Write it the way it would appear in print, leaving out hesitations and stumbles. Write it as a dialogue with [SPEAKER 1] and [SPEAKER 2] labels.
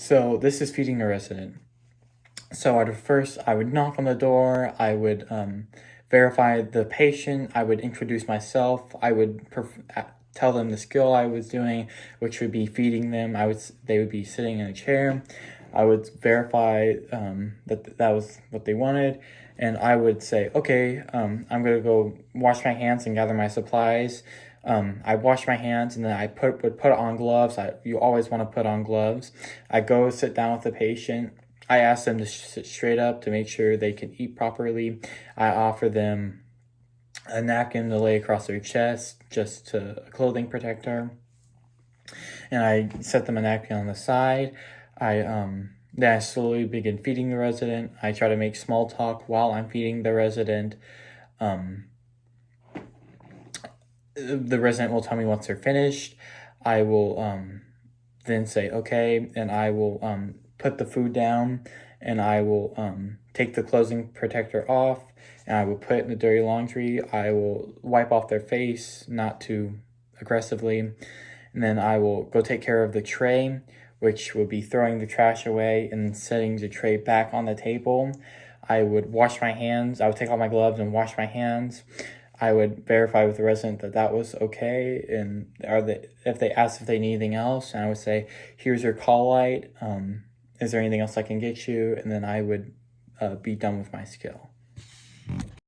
[SPEAKER 1] So this is feeding a resident. So I would knock on the door. I would verify the patient. I would introduce myself. I would tell them the skill I was doing, which would be feeding them. They would be sitting in a chair. I would verify that was what they wanted, and I would say, okay, I'm gonna go wash my hands and gather my supplies. I wash my hands and then I would put on gloves. You always want to put on gloves. I go sit down with the patient. I ask them to sit straight up to make sure they can eat properly. I offer them a napkin to lay across their chest, just to a clothing protector. And I set them a napkin on the side. Then I slowly begin feeding the resident. I try to make small talk while I'm feeding the resident. The resident will tell me once they're finished. I will then say okay, and I will put the food down, and I will take the clothing protector off, and I will put it in the dirty laundry. I will wipe off their face, not too aggressively, and then I will go take care of the tray, which would be throwing the trash away and setting the tray back on the table. I would wash my hands. I would take off my gloves and wash my hands. I would verify with the resident that was okay, and if they ask if they need anything else, and I would say, here's your call light, is there anything else I can get you? And then I would be done with my skill.